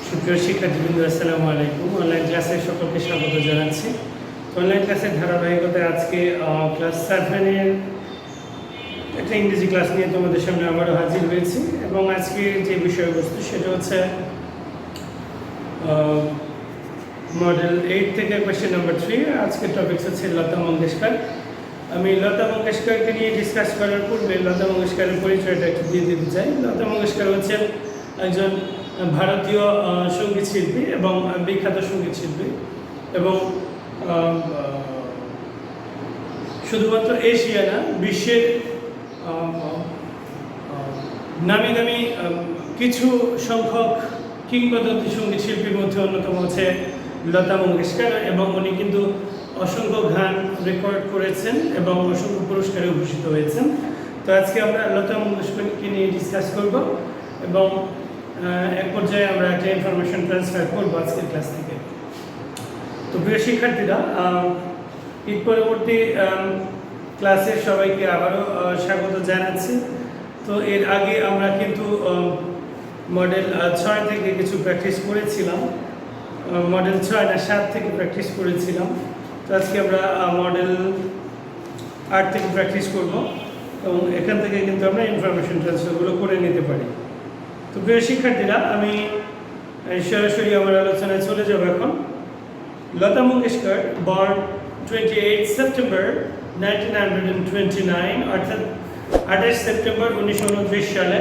সুপ্রিয় শিক্ষার্থীবৃন্দ, আসসালামু আলাইকুম। অনলাইন ক্লাসে সকলকে স্বাগত জানাচ্ছি। অনলাইন ক্লাসের ধারাবাহিকতায় আজকে ক্লাস 7-এর একটা ইংরেজি ক্লাস নিয়ে তোমাদের সামনে আবারও হাজির হয়েছি এবং আজকে যে বিষয়বস্তু সেটা হচ্ছে মডেল 8 থেকে কোয়েশ্চেন নাম্বার 3। আজকের টপিকস হচ্ছে লতা মঙ্গেশকর। আমি লতা মঙ্গেশকরকে নিয়ে ডিসকাস করার পূর্বে লতা মঙ্গেশকরের পরিচয়টা একটু দিয়ে দিতে চাই। লতা মঙ্গেশকর হচ্ছেন একজন ভারতীয় সঙ্গীত শিল্পী এবং বিখ্যাত সঙ্গীত শিল্পী এবং শুধুমাত্র এশিয়া না, বিশ্বের নামি দামি কিছু সংখ্যক কিংবদন্তি সঙ্গীত শিল্পীর মধ্যে অন্যতম হচ্ছে লতা মঙ্গেশকর এবং উনি কিন্তু অসংখ্য গান রেকর্ড করেছেন এবং অসংখ্য পুরস্কারে ভূষিত হয়েছেন। তো আজকে আমরা লতা মঙ্গেশকরকে নিয়ে ডিসকাস করব এবং এক পর্যায়ে আমরা একটা ইনফরমেশন ট্রান্সফার করবো আজকের ক্লাস থেকে। তো প্রিয় শিক্ষার্থীরা, ঈদ পরবর্তী ক্লাসে সবাইকে আবারও স্বাগত জানাচ্ছি। তো এর আগে আমরা কিন্তু মডেল 6 থেকে কিছু প্র্যাকটিস করেছিলাম, মডেল 6 না 7 থেকে প্র্যাকটিস করেছিলাম। তো আজকে আমরা মডেল 8 থেকে প্র্যাকটিস করব এবং এখান থেকে কিন্তু আমরা ইনফরমেশন ট্রান্সফারগুলো করে নিতে পারি। তো প্রিয় শিক্ষার্থীরা, আমি সরাসরি আমার আলোচনায় চলে যাব এখন। লতা মঙ্গেশকর বর্ন 28 সেপ্টেম্বর 1929, অর্থাৎ 28 সেপ্টেম্বর 1929 সালে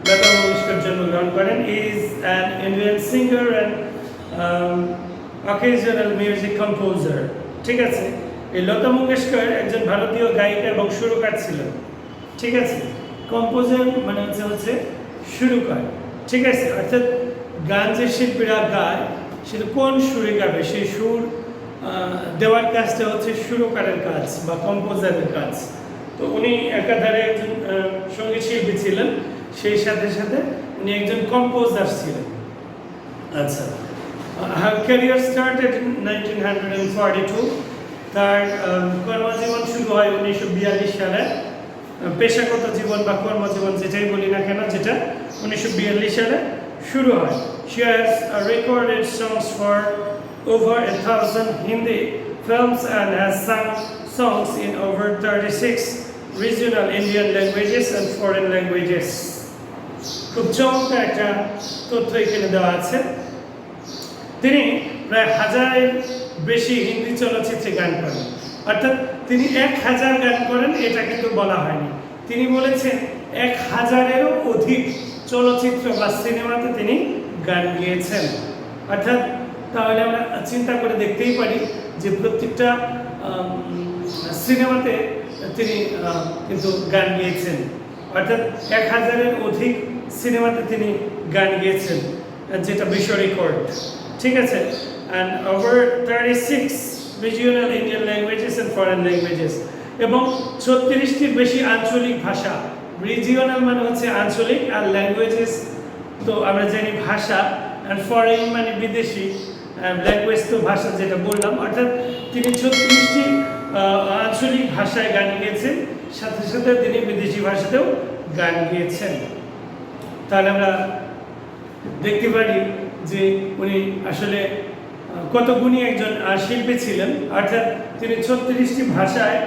লতা মঙ্গেশকর জন্মগ্রহণ করেন। Is an Indian singer and occasional music composer. ঠিক আছে, এই লতা মঙ্গেশকর একজন ভারতীয় গায়িকা এবং সুরকার ছিলেন। ঠিক আছে, কম্পোজার মানে হচ্ছে সুরকার। ঠিক আছে, অর্থাৎ গান যে শিল্পীরা গায় সেটা কোন সুরে গাবে সেই সুর দেওয়ার কাজটা হচ্ছে সুরকারের কাজ বা কম্পোজারের কাজ। তো উনি একাধারে একজন সঙ্গীত শিল্পী ছিলেন, সেই সাথে সাথে উনি একজন কম্পোজার ছিলেন। আচ্ছা, her career started in 1942. তার কর্মজীবন শুরু হয় 1942 সালে। পেশাগত জীবন বা কর্মজীবন যেটাই বলি না কেন, যেটা 1942 সালে শুরু হয়। She has recorded songs for over 1,000 Hindi films and has sung songs in over 36 regional Indian languages and foreign languages. খুব চমৎকার একটা তথ্য এখানে দেওয়া আছে। তিনি প্রায় 1000-এর বেশি হিন্দি চলচ্চিত্রে গান করেন, অর্থাৎ তিনি 1000 গান করেন এটা কিন্তু বলা হয়নি। তিনি বলেছেন 1000-এরও অধিক চলচ্চিত্র বা সিনেমাতে তিনি গান গেয়েছেন। অর্থাৎ তাহলে আমরা চিন্তা করে দেখতেই পারি যে প্রত্যেকটা সিনেমাতে তিনি কিন্তু গান গেয়েছেন, অর্থাৎ 1000-এর অধিক সিনেমাতে তিনি গান গেয়েছেন, যেটা বিশ্ব রেকর্ড। ঠিক আছে, and over 36 regional Indian languages and foreign languages, এবং 36টির বেশি আঞ্চলিক ভাষা। রিজিওনাল মানে হচ্ছে আঞ্চলিক, আর ল্যাঙ্গুয়েজেস তো আমরা জানি ভাষা, আর ফরেন মানে বিদেশি, ল্যাঙ্গুয়েজ তো ভাষা যেটা বললাম। অর্থাৎ তিনি 36টি আঞ্চলিক ভাষায় গান গেয়েছেন, সাথে সাথে তিনি বিদেশি ভাষাতেও গান গেয়েছেন। তাহলে আমরা দেখতে পারি যে উনি আসলে কত গুণী একজন শিল্পী ছিলেন। অর্থাৎ তিনি 36টি ভাষায়,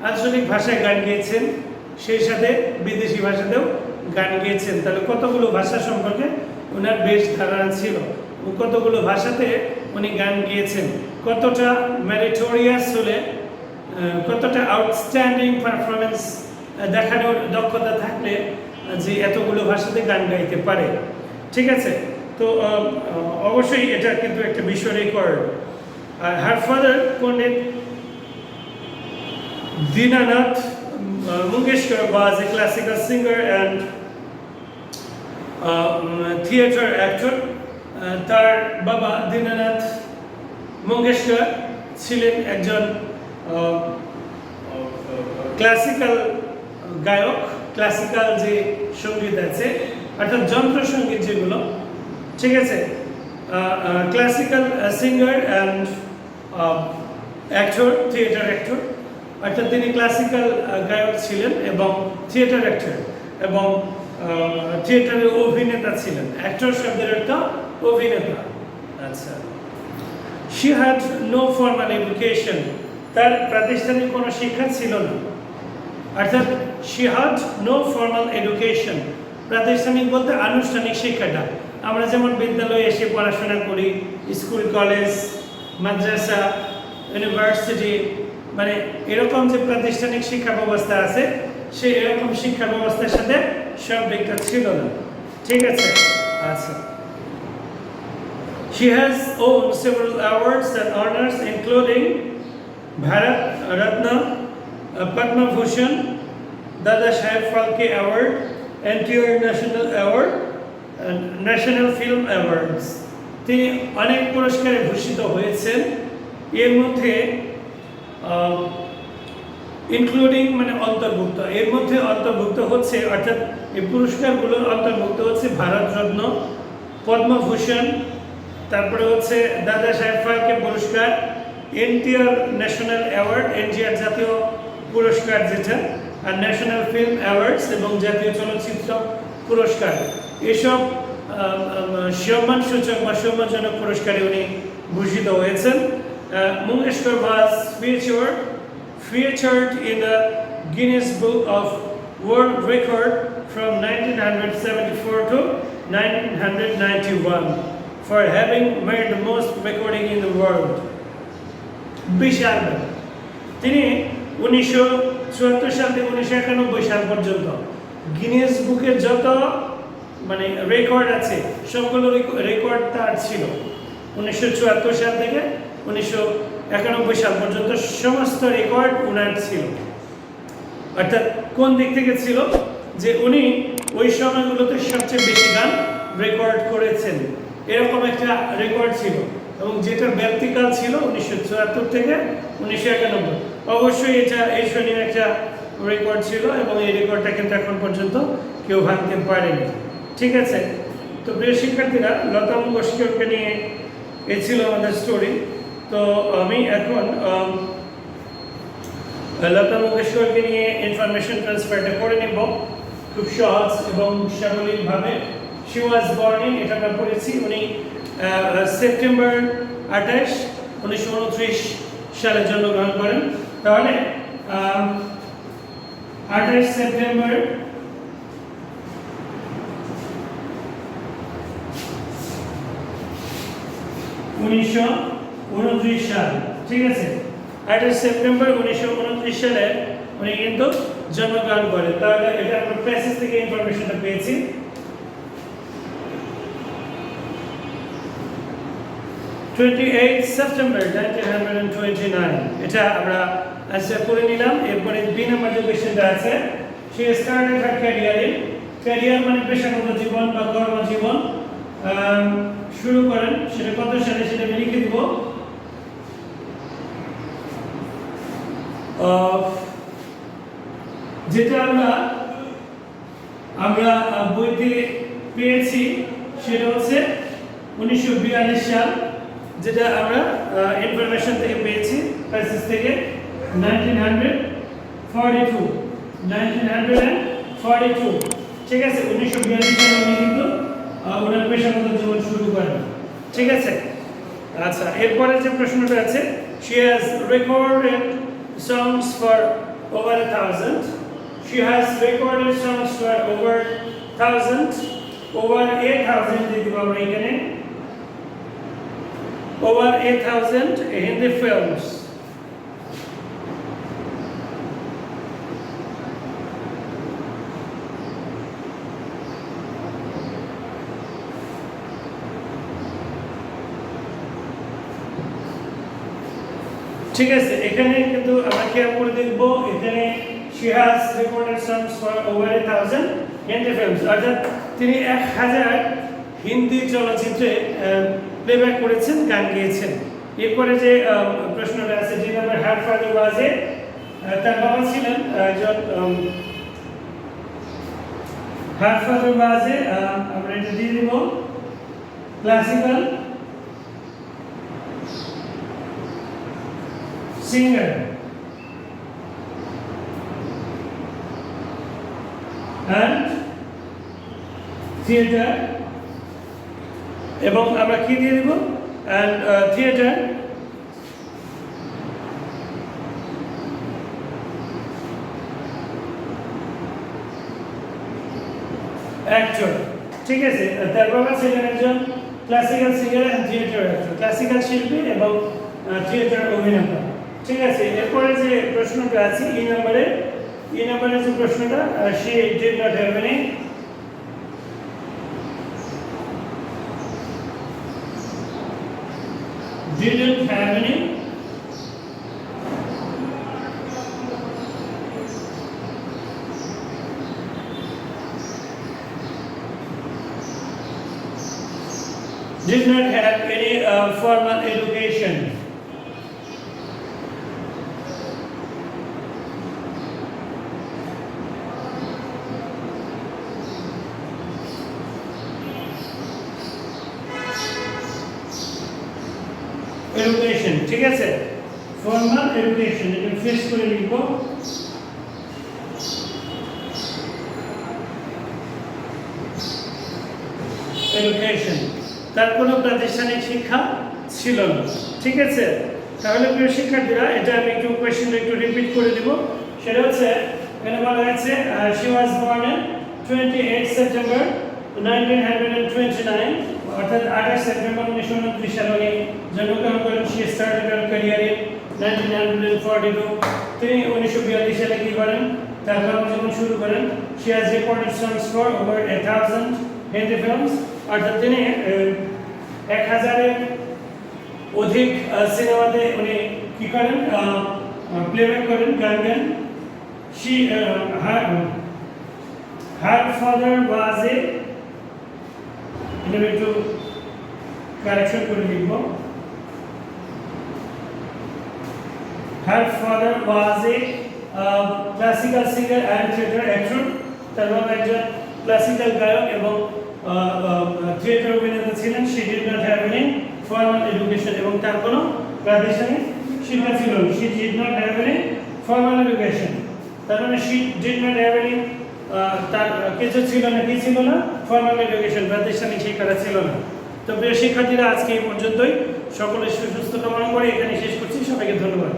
আঞ্চলিক ভাষায় গান গেয়েছেন, সেই সাথে বিদেশি ভাষাতেও গান গেয়েছেন। তাহলে কতগুলো ভাষা সম্পর্কে ওনার বেশ ধারণা ছিল, কতগুলো ভাষাতে উনি গান গেয়েছেন, কতটা মেরিটোরিয়াস হলে, কতটা আউটস্ট্যান্ডিং পারফরমেন্স দেখানোর দক্ষতা থাকলে যে এতগুলো ভাষাতে গান গাইতে পারে। ঠিক আছে, তো অবশ্যই এটা কিন্তু একটা বিশ্ব record. Her father Pandit Dinanath Mangeshkar was a classical singer and theatre actor. তার বাবা দীনানাথ মঙ্গেশকর ছিলেন একজন ক্লাসিক্যাল গায়ক। ক্লাসিক্যাল যে সঙ্গীত আছে, অর্থাৎ যন্ত্রসঙ্গীত যেগুলো, ঠিক আছে, classical singer and actor, theatre actor. অর্থাৎ তিনি ক্লাসিক্যাল গায়ক ছিলেন এবং থিয়েটার অ্যাক্টর, এবং থিয়েটারের অভিনেতা ছিলেন। অ্যাক্টর শব্দের অর্থ অভিনেতা। আচ্ছা, she had no formal education, তার প্রাতিষ্ঠানিক কোনো শিক্ষা ছিল না। অর্থাৎ she had no formal education, প্রাতিষ্ঠানিক বলতে আনুষ্ঠানিক শিক্ষাটা। আমরা যেমন বিদ্যালয়ে এসে পড়াশোনা করি, স্কুল, কলেজ, মাদ্রাসা, ইউনিভার্সিটি, মানে এরকম যে প্রাতিষ্ঠানিক শিক্ষা ব্যবস্থা আছে, সে এরকম শিক্ষা ব্যবস্থার সাথে সম্পৃক্ত ছিল না। ঠিক আছে? আচ্ছা, she has owned several awards and honors including Bharat Ratna, Padma Bhushan, Dada Saheb Phalke Award, NTR National Award, and National Film Awards. তিনি অনেক পুরস্কারে ভূষিত হয়েছেন। এর মধ্যে ইনক্লুডিং মানে অন্তর্ভুক্ত, এর মধ্যে অন্তর্ভুক্ত হচ্ছে, অর্থাৎ এই পুরস্কারগুলোর অন্তর্ভুক্ত হচ্ছে ভারতরত্ন, পদ্মভূষণ, তারপরে হচ্ছে দাদা সাহেব ফালকে পুরস্কার, এনটিআর ন্যাশনাল অ্যাওয়ার্ড, এনটিআর জাতীয় পুরস্কার যেটা, আর ন্যাশনাল ফিল্ম অ্যাওয়ার্ডস এবং জাতীয় চলচ্চিত্র পুরস্কার। এসব সম্মানসূচক বা সম্মানজনক পুরস্কারে উনি ভূষিত হয়েছেন। Mangeshkar was featured in the Guinness Book of World Record from 1974 to 1991 for having made the most recording in the world. বিশাল, তিনি 1974 সাল থেকে 1991 সাল পর্যন্ত গিনেস বুকের যত মানে রেকর্ড আছে সবগুলো রেকর্ড তার ছিল। 1974 সাল থেকে 1991 সাল পর্যন্ত সমস্ত রেকর্ড উনার ছিল। অর্থাৎ কোন দিক থেকে ছিল, যে উনি ওই সময়গুলোতে সবচেয়ে বেশি গান রেকর্ড করেছেন, এরকম একটা রেকর্ড ছিল। এবং যেটা ব্যক্তিকাল ছিল 1974 থেকে 1991। অবশ্যই এটা ঈর্ষণীয় একটা রেকর্ড ছিল এবং এই রেকর্ডটা কিন্তু এখন পর্যন্ত কেউ ভাঙতে পারেনি। ঠিক আছে? তো প্রিয় শিক্ষার্থীরা, লতা মঙ্গেশকরকে নিয়ে এই ছিল আমাদের স্টোরি। তো আমি এখন লতা মঙ্গেশকরকে নিয়ে ইনফরমেশন ট্রান্সফারটা করে নেব খুব সহজ এবং সাবলীলভাবে। শি ওয়াজ বর্ন ইন, এটা আমরা পড়েছি, উনি সেপ্টেম্বর 28, 1929 সালে জন্মগ্রহণ করেন। তাহলে 28 সেপ্টেম্বর 1929 সাল। ঠিক আছে? 28 সেপ্টেম্বর 1929 সালে উনি কিন্তু জন্মগ্রহণ করেন। তাহলে এটা আমরা প্রেসেস থেকে ইনফরমেশনটা পেয়েছি। 28 সেপ্টেম্বর 1929, এটা আমরা আনসার করে নিলাম। এরপরে বি নাম্বার যে কোশ্চেনটা আছে, she started her career in, career মানে পেশাগত জীবন বা কর্মজীবন শুরু করেন, সেটা কত সালে সেটা আমি লিখে দিব। যেটা আমরা বইতে পেয়েছি সেটা হচ্ছে 1942 সাল, যেটা আমরা ইনফরমেশন থেকে পেয়েছি, প্যাসেজ থেকে 1942। ঠিক আছে? 1942 সালে উনি কিন্তু ওনার পেশাগত জীবন শুরু করেন। ঠিক আছে? আচ্ছা, এরপরে যে প্রশ্নটা আছে, she has recorded songs for over 1,000. She has recorded songs for over 1,000, over 8,000 দিয়ে দিব আমরা এখানে, over 8,000 Hindi films. ঠিক আছে? এখানে কিন্তু আমরা খেয়াল করে দেখব, এখানে she has recorded songs for over 1,000 Hindi films, অর্থাৎ তিনি 1000 হিন্দি চলচ্চিত্রে প্লেব্যাক করেছেন, গান গেয়েছেন। এরপরে যে প্রশ্নটা আছে, যে নাম্বার হার ফাদার ওয়াজ এ, তার বাবা ছিলেন একজন হার ফাদার ওয়াজ এ, আমরা এটা দিয়ে দিব ক্লাসিক্যাল singer and থিয়েটার এবং আমরা কি দিয়ে দেব অ্যান্ড থিয়েটার অ্যাক্টর, ঠিক আছে। তারপর ছিলেন একজন classical singer and theatre actor, classical শিল্পী এবং থিয়েটার অভিনেতা, ঠিক আছে। এরপরে যে প্রশ্নটা আছে ই নম্বরে যে প্রশ্নটা, she did not have any didn't have any did not have any formal education. Education, ঠিক আছে। ফর্মাল এডুকেশন এটা ফেস করে লিখব। এডুকেশন, তার কোনো প্রাতিষ্ঠানিক শিক্ষা ছিল না, ঠিক আছে। তাহলে প্রিয় শিক্ষার্থীরা, এটা আমি একটু কোয়েশ্চেনটা একটু রিপিট করে দিব। সেটা হচ্ছে এখানে বলা হয়েছে she was born on 28 September 1929, অর্থাৎ 28 সেপ্টেম্বর 1929 সালে উনি জন্মগ্রহণ করেন। she started her career in 1942, তিনি 1942 সালে কি করেন, তার কর্মজীবন শুরু করেন। she has recorded songs for over 1000 Hindi films, অর্থাৎ তিনি 1000-এর অধিক সিনেমাতে উনি কি করেন, প্লেব্যাক করেন, গান গান। she her father was a, এটা একটু কারেকশন করে লিখব, her father was a classical singer and theater actor, তার বাবা একজন ক্লাসিক্যাল গায়ক এবং থিয়েটার অভিনেতা ছিলেন। she did not have any formal education, এবং তার কোনো প্রাতিষ্ঠানিক শিক্ষা ছিল না। she did not have any formal education, তার মানে she did not have any তার কিছু ছিল না, কি ছিল না, ফর্মাল এডুকেশন, প্রাতিষ্ঠানিক শিক্ষাটা ছিল না। তো প্রিয় শিক্ষার্থীরা, আজকে এই পর্যন্তই। সকলের সুস্থ কামনা করে এখানে শেষ করছি। সবাইকে ধন্যবাদ।